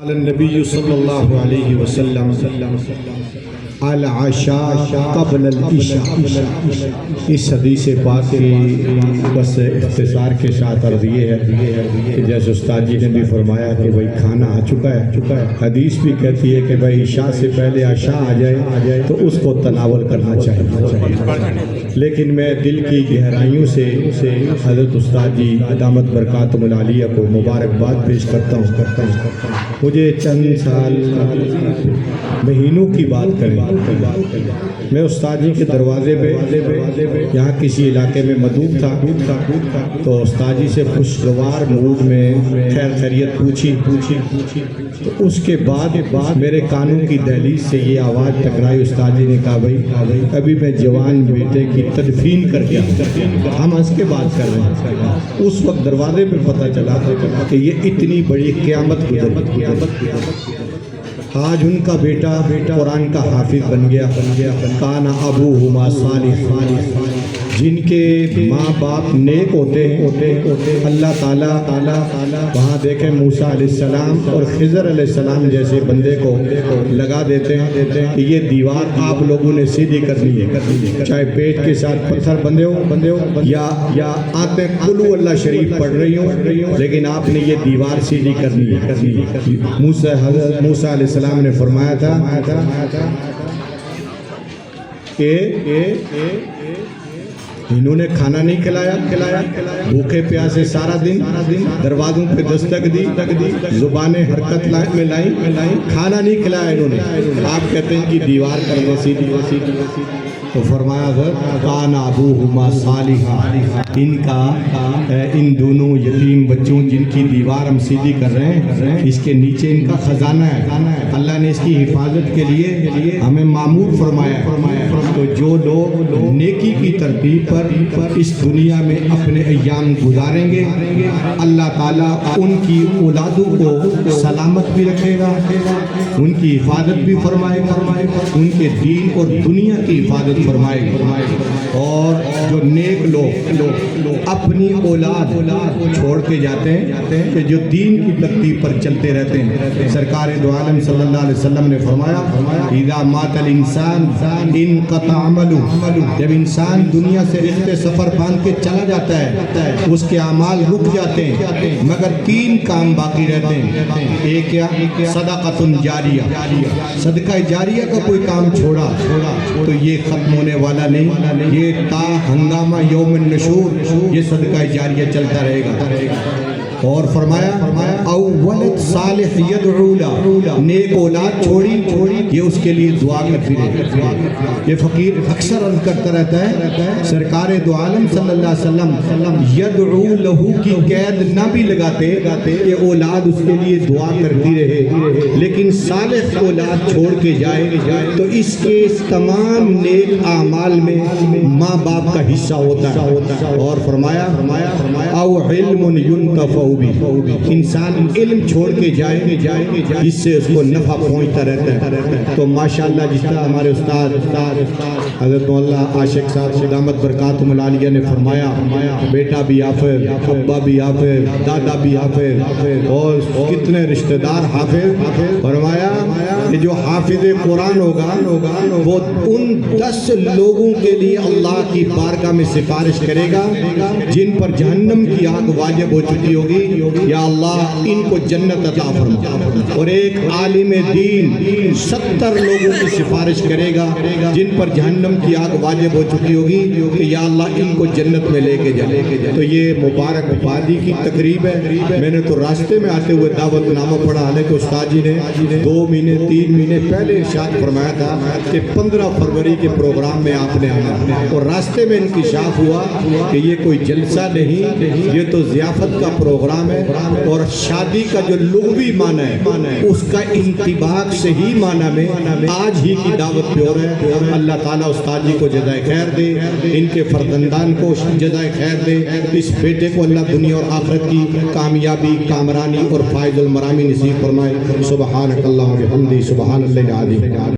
النبی صلی اللہ علیہ وسلم العشاء قبل العشاء۔ اس حدیث پاک کی بس اختصار کے ساتھ عرض یہ ہے کہ جیسے استاد جی نے بھی فرمایا کہ بھائی کھانا آ چکا ہے، حدیث بھی کہتی ہے کہ بھائی عشاء سے پہلے عشاء آ جائے تو اس کو تناول کرنا چاہیے۔ لیکن میں دل کی گہرائیوں سے حضرت استاد جی دامت برکاتہم العالیہ کو مبارکباد پیش کرتا ہوں۔ مجھے چند سال مہینوں کی بات کریں، میں استاد جی کے دروازے پہ یہاں کسی علاقے میں مدعو تھا تو استاد جی سے خوشگوار موڈ میں خیر خیریت پوچھی تو اس کے بعد میرے کانوں کی دہلیز سے یہ آواز ٹکرائی۔ استاد جی نے کہا بھائی ابھی میں جوان بیٹے کی تدفین کر کے ہم ہنس کے بات کر رہے ہیں، اس وقت دروازے پہ پتہ چلا کہ یہ اتنی بڑی قیامت گزری۔ آج ان کا بیٹا قرآن کا حافظ بن گیا۔ کان ابوہما صالح، جن کے ماں باپ نیک ہوتے اللہ تعالیٰ وہاں دیکھیں موسیٰ علیہ السلام اور خضر علیہ السلام جیسے بندے کو لگا دیتے ہیں کہ یہ دیوار آپ لوگوں نے سیدھی کرنی ہے، چاہے پیٹ کے ساتھ پتھر بندے ہو یا آتے قلو اللہ شریف پڑھ رہی ہوں، لیکن آپ نے یہ دیوار سیدھی کرنی ہے۔ حضرت موسیٰ علیہ السلام نے فرمایا تھا کہ انہوں نے کھانا نہیں کھلایا، بھوکے پیاسے سارا دن دروازوں پہ دستک دی، زبانیں حرکت میں لائیں، کھانا نہیں کھلایا انہوں نے۔ آپ کہتے ہیں کہ دیوار کرنے سیدھی تو فرمایا کان ابوہما صالحا، ان دونوں یتیم بچوں جن کی دیوار ہم سیدھی کر رہے ہیں اس کے نیچے ان کا خزانہ ہے، اللہ نے اس کی حفاظت کے لیے ہمیں مامور فرمایا۔ تو جو لوگ نیکی کی ترتیب پر اس دنیا میں اپنے ایام گزاریں گے، اللہ تعالیٰ ان کی اولادوں کو سلامت بھی رکھے گا، ان کی حفاظت بھی فرمائے گا، ان کے دین اور دنیا کی حفاظت فرمائے گا۔ اور جو نیک لوگ اپنی اولاد چھوڑ کے جاتے ہیں کہ جو دین کی ترتیب پر چلتے رہتے ہیں، سرکار دو عالم صلی اللہ علیہ وسلم نے فرمایا اذا مات الانسان انقطع عمله، جب انسان دنیا سے رخت سفر باندھ کے چلا جاتا ہے اس کے اعمال رک جاتے ہیں مگر تین کام باقی رہتے ہیں۔ ایک کیا؟ صدقۃ جاریہ، صدقہ جاریہ کا کوئی کام چھوڑا تو یہ ختم ہونے والا نہیں، یہ تا ہنگامہ یوم النشور یہ صدقہ جاریہ چلتا رہے گا۔ اور فرمایا او ولد صالح یدعو لہ، نیک اولاد چھوڑی یہ اس کے لیے دعا کرتی رہے۔ یہ فقیر اکثر عرض کرتا رہتا ہے سرکار دو عالم صلی اللہ علیہ وسلم یدعو لہو کی قید نہ بھی لگاتے کہ اولاد اس کے لیے دعا کرتی رہے، لیکن صالح اولاد چھوڑ کے جائے تو اس کے تمام نیک اعمال میں ماں باپ کا حصہ ہوتا ہے۔ اور فرمایا او علم ينتفع بھی، انسان علم چھوڑ کے جائے جس سے اس کو نفع پہنچتا رہتا ہے۔ تو ماشاءاللہ جس طرح ہمارے استاد حضرت مولانا عاشق صاحب دامت برکاتہم العالیہ نے فرمایا بیٹا بھی حافظ، ابا بھی حافظ، دادا بھی حافظ اور کتنے رشتہ دار حافظ۔ فرمایا کہ جو حافظ قرآن ہوگا وہ ان 10 لوگوں کے لیے اللہ کی بارگاہ میں سفارش کرے گا جن پر جہنم کی آگ واجب ہو چکی ہوگی، یا اللہ ان کو جنت عطا فرما۔ اور ایک عالم دین 70 لوگوں کی سفارش کرے گا جن پر جہنم کی آگ واجب ہو چکی ہوگی کہ یا اللہ ان کو جنت میں لے کے جا۔ تو یہ مبارک بادی کی تقریب ہے۔ میں نے تو راستے میں آتے ہوئے دعوت نامہ پڑھا، حالانکہ استاد جی نے 2 مہینے 3 مہینے پہلے ارشاد فرمایا تھا کہ 15 فروری کے پروگرام میں آپ نے آنا، اور راستے میں انکشاف ہوا کہ یہ کوئی جلسہ نہیں، یہ تو ضیافت کا پروگرام ہے، اور شادی کا جو لغوی معنی ہے اس کا انطباق سے ہی معنی میں آج ہی کی دعوت پہ ہو رہا ہے۔ اللہ تعالیٰ استاد جی کو جزائے خیر دے، ان کے فرزندان کو جزائے خیر دے، اس بیٹے کو اللہ دنیا اور آخرت کی کامیابی، کامرانی اور فائز المرامی نصیب فرمائے۔ سبحانک اللہم و بحمدک، سبحان اللہ العظیم۔